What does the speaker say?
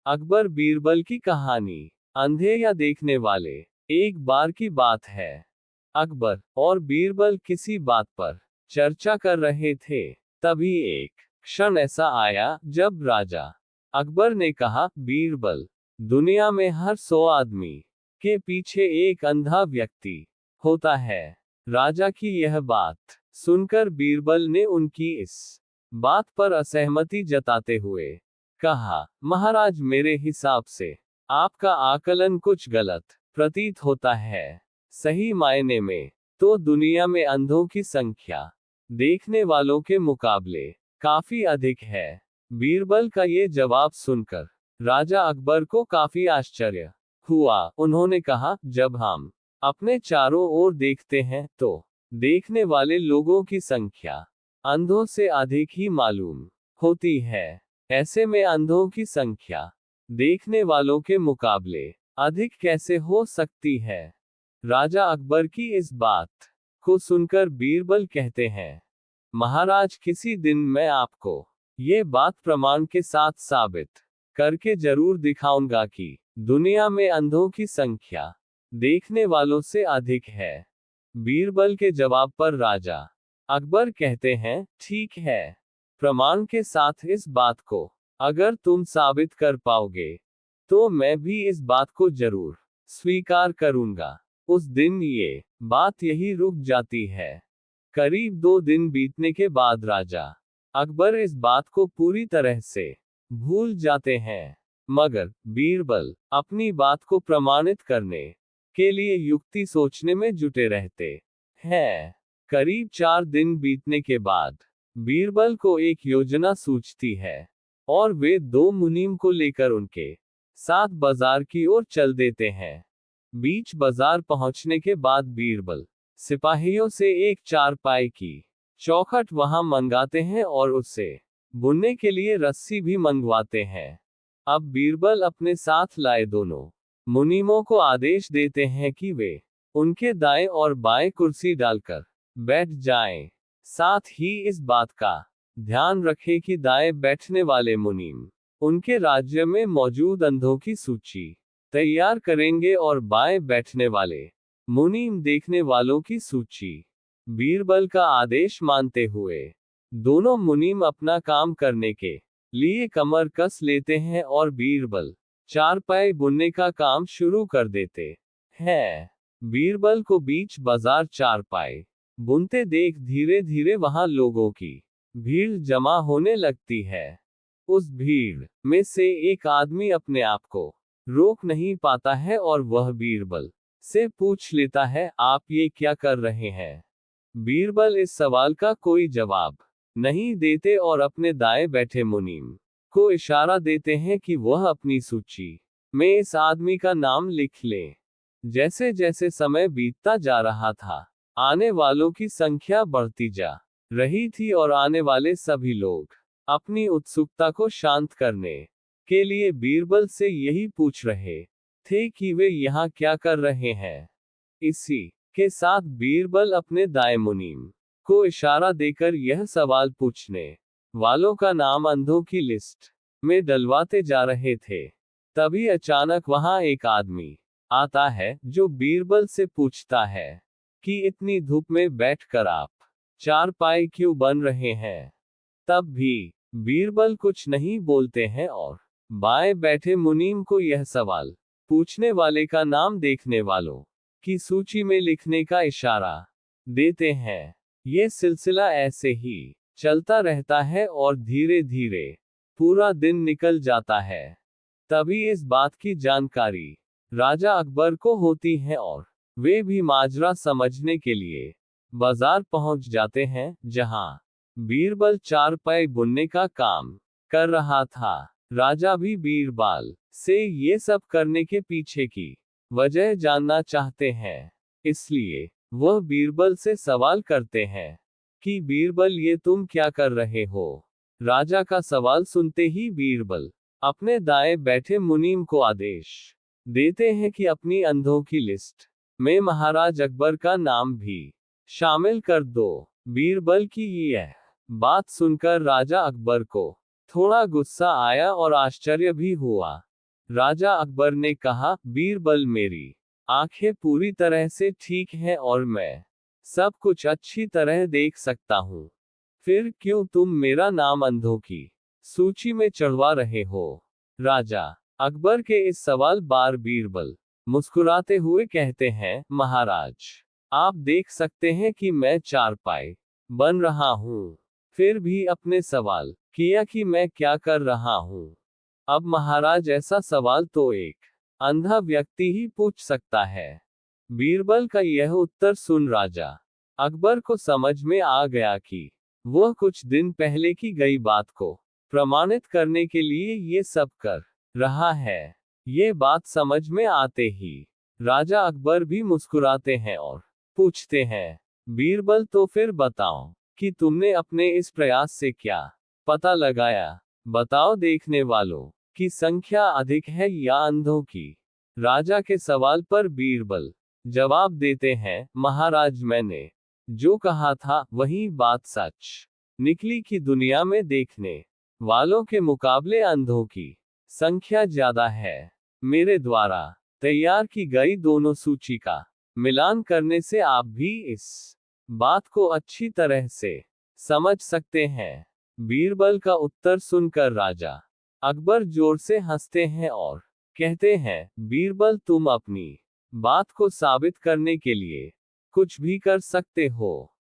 अकबर बीरबल की कहानी। अंधे या देखने वाले। एक बार की बात है। अकबर और बीरबल किसी बात पर चर्चा कर रहे थे। तभी एक क्षण ऐसा आया जब राजा अकबर ने कहा, बीरबल, दुनिया में हर 100 आदमी के पीछे एक अंधा व्यक्ति होता है। राजा की यह बात सुनकर बीरबल ने उनकी इस बात पर असहमति जताते हुए कहा, महाराज, मेरे हिसाब से आपका आकलन कुछ गलत प्रतीत होता है। सही मायने में तो दुनिया में अंधों की संख्या देखने वालों के मुकाबले काफी अधिक है। बीरबल का ये जवाब सुनकर राजा अकबर को काफी आश्चर्य हुआ। उन्होंने कहा, जब हम अपने चारों ओर देखते हैं तो देखने वाले लोगों की संख्या अंधों से अधिक ही मालूम होती है। ऐसे में अंधों की संख्या देखने वालों के मुकाबले अधिक कैसे हो सकती है? राजा अकबर की इस बात को सुनकर बीरबल कहते हैं, महाराज, किसी दिन मैं आपको ये बात प्रमाण के साथ साबित करके जरूर दिखाऊंगा कि दुनिया में अंधों की संख्या देखने वालों से अधिक है। बीरबल के जवाब पर राजा अकबर कहते हैं, ठीक है, प्रमाण के साथ इस बात को अगर तुम साबित कर पाओगे तो मैं भी इस बात को जरूर स्वीकार करूंगा। उस दिन ये बात यही रुक जाती है। करीब 2 दिन बीतने के बाद राजा अकबर इस बात को पूरी तरह से भूल जाते हैं, मगर बीरबल अपनी बात को प्रमाणित करने के लिए युक्ति सोचने में जुटे रहते हैं। करीब 4 दिन बीतने के बाद बीरबल को एक योजना सूझती है और वे 2 मुनीम को लेकर उनके साथ बाजार की ओर चल देते हैं। बीच बाजार पहुंचने के बाद बीरबल सिपाहियों से एक चारपाई की चौखट वहां मंगाते हैं और उससे बुनने के लिए रस्सी भी मंगवाते हैं। अब बीरबल अपने साथ लाए दोनों मुनीमों को आदेश देते हैं कि वे उनके दाएं और बाएं कुर्सी डालकर बैठ जाएं। साथ ही इस बात का ध्यान रखें कि दाएं बैठने वाले मुनीम उनके राज्य में मौजूद अंधों की सूची तैयार करेंगे और बाएं बैठने वाले मुनीम देखने वालों की सूची। बीरबल का आदेश मानते हुए दोनों मुनीम अपना काम करने के लिए कमर कस लेते हैं और बीरबल चारपाई बुनने का काम शुरू कर देते हैं। बीरबल को बीच बाजार चारपाई बुनते देख धीरे धीरे वहां लोगों की भीड़ जमा होने लगती है। उस भीड़ में से एक आदमी अपने आप को रोक नहीं पाता है और वह बीरबल से पूछ लेता है, आप ये क्या कर रहे हैं? बीरबल इस सवाल का कोई जवाब नहीं देते और अपने दाएं बैठे मुनीम को इशारा देते हैं कि वह अपनी सूची में इस आदमी का नाम लिख ले। जैसे जैसे समय बीतता जा रहा था, आने वालों की संख्या बढ़ती जा रही थी और आने वाले सभी लोग अपनी उत्सुकता को शांत करने के लिए बीरबल से यही पूछ रहे थे कि वे यहाँ क्या कर रहे हैं। इसी के साथ बीरबल अपने दाएं मुनीम को इशारा देकर यह सवाल पूछने वालों का नाम अंधों की लिस्ट में डलवाते जा रहे थे। तभी अचानक वहां एक आदमी आता है जो बीरबल से पूछता है कि इतनी धूप में बैठकर आप चारपाई क्यों बन रहे हैं? तब भी बीरबल कुछ नहीं बोलते हैं और बाएं बैठे मुनीम को यह सवाल पूछने वाले का नाम देखने वालों की सूची में लिखने का इशारा देते हैं। ये सिलसिला ऐसे ही चलता रहता है और धीरे धीरे पूरा दिन निकल जाता है। तभी इस बात की जानकारी राजा अकबर को होती है और वे भी माजरा समझने के लिए बाजार पहुंच जाते हैं, जहां बीरबल चारपाई बुनने का काम कर रहा था। राजा भी बीरबल से ये सब करने के पीछे की वजह जानना चाहते हैं, इसलिए वह बीरबल से सवाल करते हैं कि बीरबल, ये तुम क्या कर रहे हो? राजा का सवाल सुनते ही बीरबल अपने दाएं बैठे मुनीम को आदेश देते हैं कि अपनी अंधों की लिस्ट में महाराज अकबर का नाम भी शामिल कर दो। बीरबल की यह बात सुनकर राजा अकबर को थोड़ा गुस्सा आया और आश्चर्य भी हुआ। राजा अकबर ने कहा, बीरबल मेरी आंखें पूरी तरह से ठीक हैं और मैं सब कुछ अच्छी तरह देख सकता हूँ। फिर क्यों तुम मेरा नाम अंधों की सूची में चढ़वा रहे हो? राजा अकबर के इस सवाल बार बीरबल मुस्कुराते हुए कहते हैं, महाराज, आप देख सकते हैं कि मैं चारपाई बन रहा हूँ। फिर भी अपने सवाल किया कि मैं क्या कर रहा हूँ। अब महाराज, ऐसा सवाल तो एक अंधा व्यक्ति ही पूछ सकता है। बीरबल का यह उत्तर सुन राजा अकबर को समझ में आ गया कि वह कुछ दिन पहले की गई बात को प्रमाणित करने के लिए ये सब कर रहा है। ये बात समझ में आते ही राजा अकबर भी मुस्कुराते हैं और पूछते हैं, बीरबल, तो फिर बताओ कि तुमने अपने इस प्रयास से क्या पता लगाया? बताओ देखने वालों की संख्या अधिक है या अंधों की? राजा के सवाल पर बीरबल जवाब देते हैं, महाराज, मैंने जो कहा था वही बात सच निकली कि दुनिया में देखने वालों के मुकाबले अंधों की संख्या ज्यादा है। मेरे द्वारा तैयार की गई दोनों सूची का मिलान करने से आप भी इस बात को अच्छी तरह से समझ सकते हैं। बीरबल का उत्तर सुनकर राजा अकबर जोर से हंसते हैं और कहते हैं, बीरबल, तुम अपनी बात को साबित करने के लिए कुछ भी कर सकते हो।